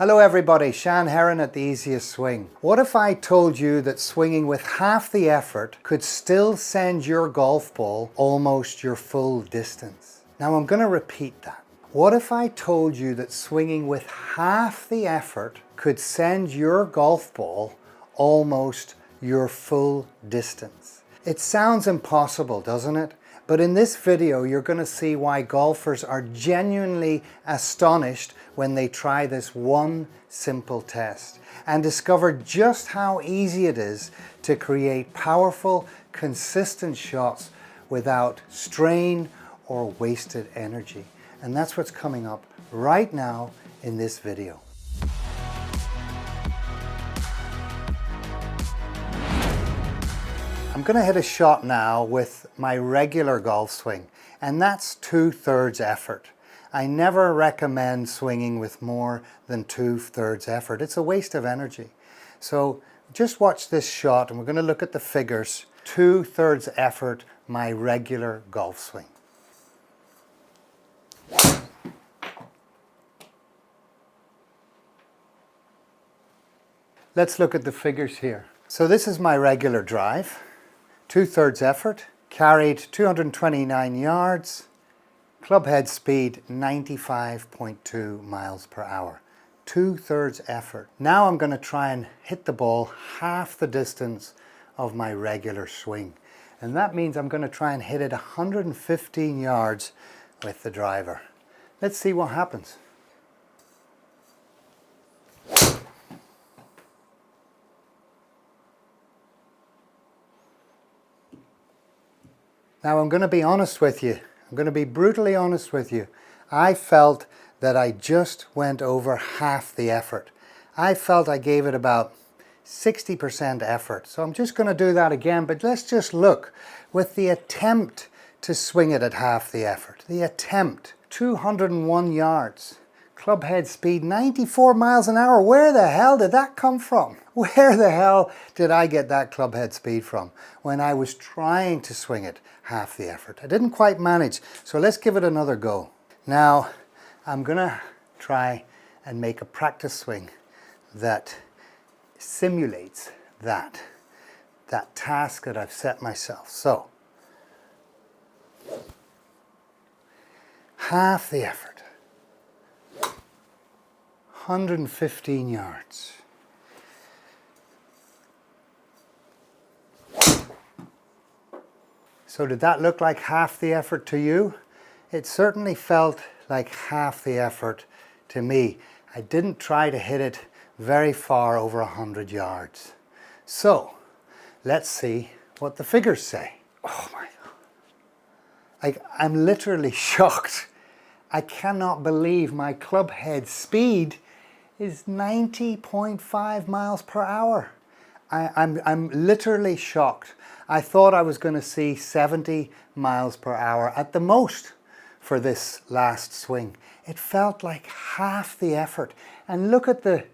Hello everybody, Shan Herron at The Easiest Swing. What if I told you that swinging with half the effort could still send your golf ball almost your full distance? Now I'm going to repeat that. What if I told you that swinging with half the effort could send your golf ball almost your full distance? It sounds impossible, doesn't it? But in this video, you're going to see why golfers are genuinely astonished when they try this one simple test and discover just how easy it is to create powerful, consistent shots without strain or wasted energy. And that's what's coming up right now in this video. I'm going to hit a shot now with my regular golf swing, and that's 2/3 effort. I never recommend swinging with more than 2/3 effort. It's a waste of energy. So just watch this shot and we're going to look at the figures. 2/3 effort, my regular golf swing. Let's look at the figures here. So this is my regular drive. 2/3 effort, carried 229 yards, club head speed 95.2 miles per hour. 2/3 effort. Now I'm going to try and hit the ball half the distance of my regular swing. And that means I'm going to try and hit it 115 yards with the driver. Let's see what happens. Now I'm going to be honest with you. I'm going to be brutally honest with you. I felt that I just went over half the effort. I felt I gave it about 60% effort. So I'm just going to do that again, but let's just look with the attempt to swing it at half the effort. The attempt, 201 yards. Club head speed 94 miles an hour. Where the hell did that come from? Where the hell did I get that club head speed from when I was trying to swing it half the effort? I didn't quite manage, so let's give it another go. Now, I'm gonna try and make a practice swing that simulates that task that I've set myself. So, half the effort. 115 yards. So did that look like half the effort to you? It certainly felt like half the effort to me. I didn't try to hit it very far over 100 yards. So let's see what the figures say. Oh my God. I'm literally shocked. I cannot believe my club head speed is 90.5 miles per hour. I'm literally shocked. I thought I was going to see 70 miles per hour at the most for this last swing. It felt like half the effort. And look at the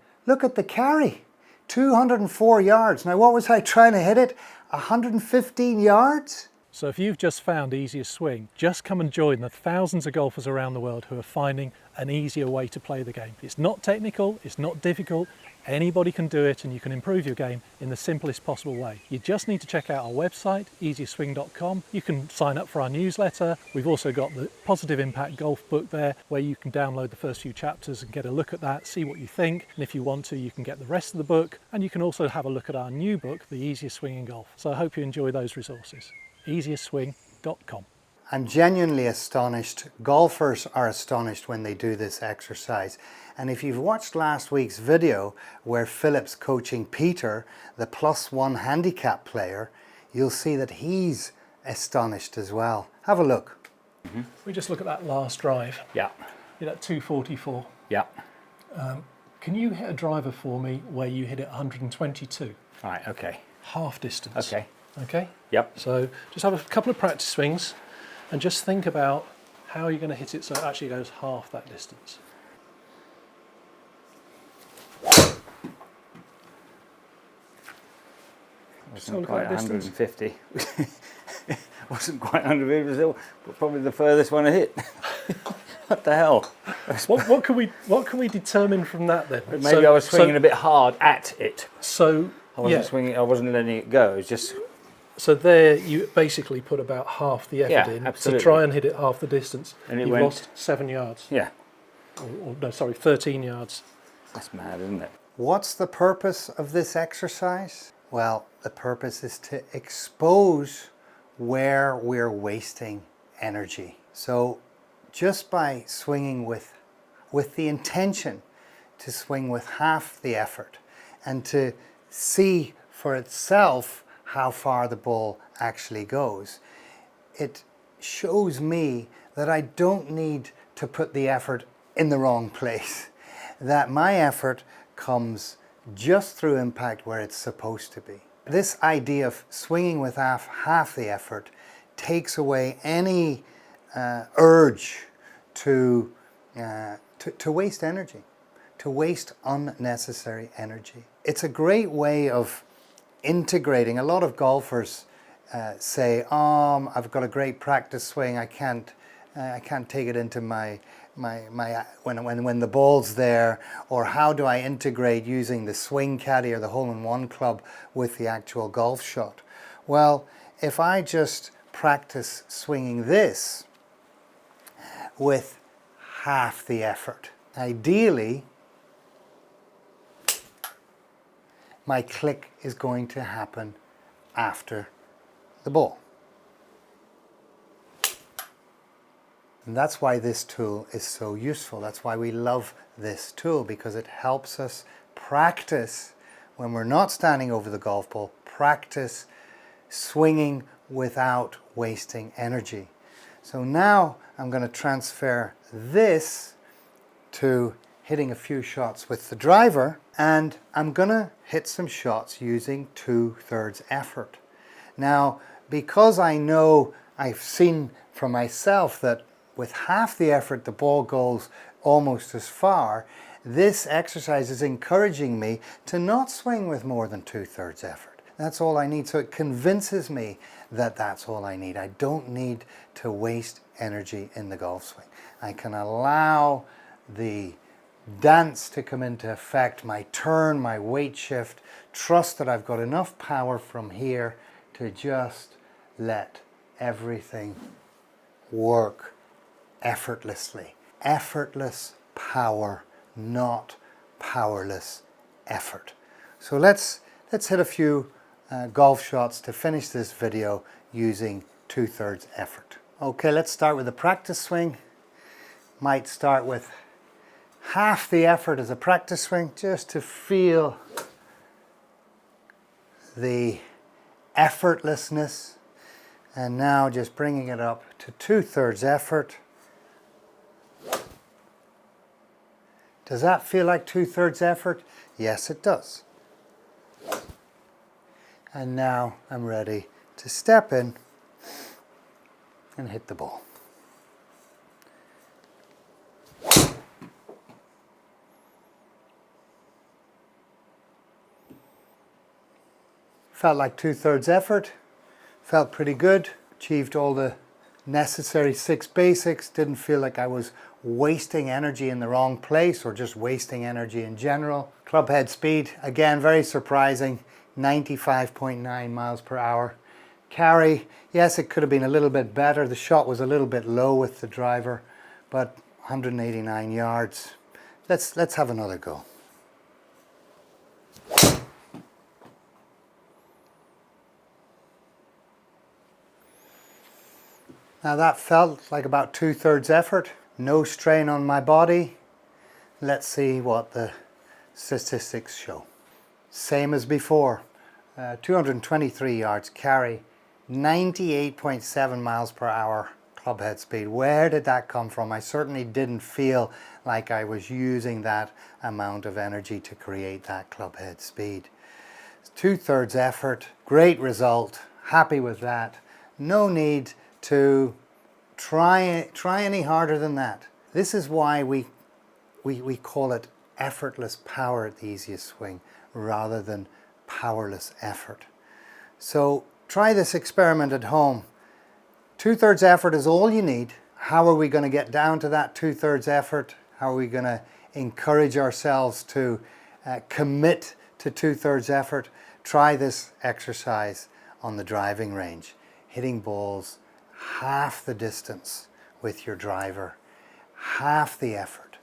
carry, 204 yards. Now what was I trying to hit it? 115 yards? So if you've just found Easiest Swing, just come and join the thousands of golfers around the world who are finding an easier way to play the game. It's not technical, it's not difficult, anybody can do it and you can improve your game in the simplest possible way. You just need to check out our website, easiestswing.com. You can sign up for our newsletter. We've also got the Positive Impact Golf book there where you can download the first few chapters and get a look at that, see what you think. And if you want to, you can get the rest of the book and you can also have a look at our new book, The Easiest Swing in Golf. So I hope you enjoy those resources. easiestswing.com. I'm genuinely astonished. Golfers are astonished when they do this exercise. And if you've watched last week's video where Philip's coaching Peter, the +1 handicap player, you'll see that he's astonished as well. Have a look. Mm-hmm. We just look at that last drive. Yeah. You're at 244. Yeah. Can you hit a driver for me where you hit it 122? All right, okay. Half distance. Okay. Okay? Yep. So just have a couple of practice swings and just think about how you're going to hit it so it actually goes half that distance. Wasn't quite 150. Wasn't quite 150, but probably the furthest one I hit. What the hell? What can we determine from that then? Maybe I was swinging a bit hard at it. So I wasn't swinging. I wasn't letting it go. It was just. So there, you basically put about half the effort in absolutely. to try and hit it half the distance. And You've lost 7 yards. Yeah. Or no, sorry, 13 yards. That's mad, isn't it? What's the purpose of this exercise? Well, the purpose is to expose where we're wasting energy. So just by swinging with the intention to swing with half the effort and to see for itself how far the ball actually goes, it shows me that I don't need to put the effort in the wrong place, that my effort comes just through impact where it's supposed to be. This idea of swinging with half the effort takes away any urge to waste energy, to waste unnecessary energy. It's a great way of integrating. A lot of golfers say, I've got a great practice swing, I can't take it into my when the ball's there, or how do I integrate using the swing caddy or the hole-in-one club with the actual golf shot? Well, if I just practice swinging this with half the effort, ideally my click is going to happen after the ball. And that's why this tool is so useful. That's why we love this tool, because it helps us practice, when we're not standing over the golf ball, practice swinging without wasting energy. So now I'm going to transfer this to hitting a few shots with the driver, and I'm going to hit some shots using 2/3 effort. Now, because I know, I've seen for myself that with half the effort the ball goes almost as far, this exercise is encouraging me to not swing with more than 2/3 effort. That's all I need. So it convinces me that that's all I need. I don't need to waste energy in the golf swing. I can allow the dance to come into effect, my turn, my weight shift, trust that I've got enough power from here to just let everything work effortlessly. Effortless power, not powerless effort. So let's hit a few golf shots to finish this video using 2/3 effort. Okay, let's start with a practice swing. Might start with half the effort as a practice swing, just to feel the effortlessness. And now just bringing it up to 2/3 effort. Does that feel like 2/3 effort? Yes, it does. And now I'm ready to step in and hit the ball. Felt like 2/3 effort. Felt pretty good. Achieved all the necessary 6 basics. Didn't feel like I was wasting energy in the wrong place or just wasting energy in general. Club head speed, again, very surprising, 95.9 miles per hour. Carry, yes, it could have been a little bit better. The shot was a little bit low with the driver, but 189 yards. Let's have another go. Now that felt like about 2/3 effort. No strain on my body. Let's see what the statistics show. Same as before. 223 yards carry, 98.7 miles per hour club head speed. Where did that come from? I certainly didn't feel like I was using that amount of energy to create that club head speed. 2/3 effort, great result, happy with that. No need to try any harder than that. This is why we call it effortless power at the easiest swing rather than powerless effort. So try this experiment at home. 2/3 effort is all you need. How are we going to get down to that 2/3 effort? How are we going to encourage ourselves to commit to 2/3 effort? Try this exercise on the driving range, hitting balls half the distance with your driver, half the effort,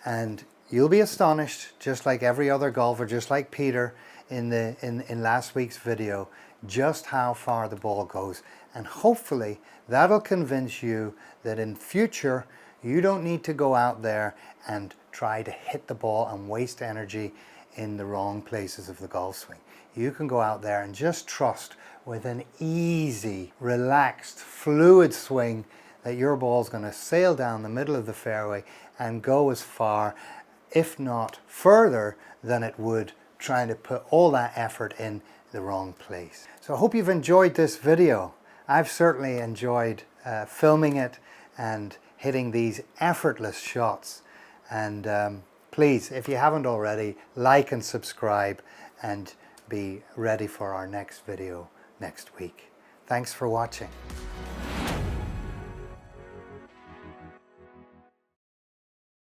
and you'll be astonished, just like every other golfer, just like Peter in last week's video, just how far the ball goes. And hopefully that'll convince you that in future you don't need to go out there and try to hit the ball and waste energy in the wrong places of the golf swing. You can go out there and just trust with an easy, relaxed, fluid swing that your ball's going to sail down the middle of the fairway and go as far, if not further, than it would trying to put all that effort in the wrong place. So I hope you've enjoyed this video. I've certainly enjoyed filming it and hitting these effortless shots. And please, if you haven't already, like and subscribe and be ready for our next video next week. Thanks for watching.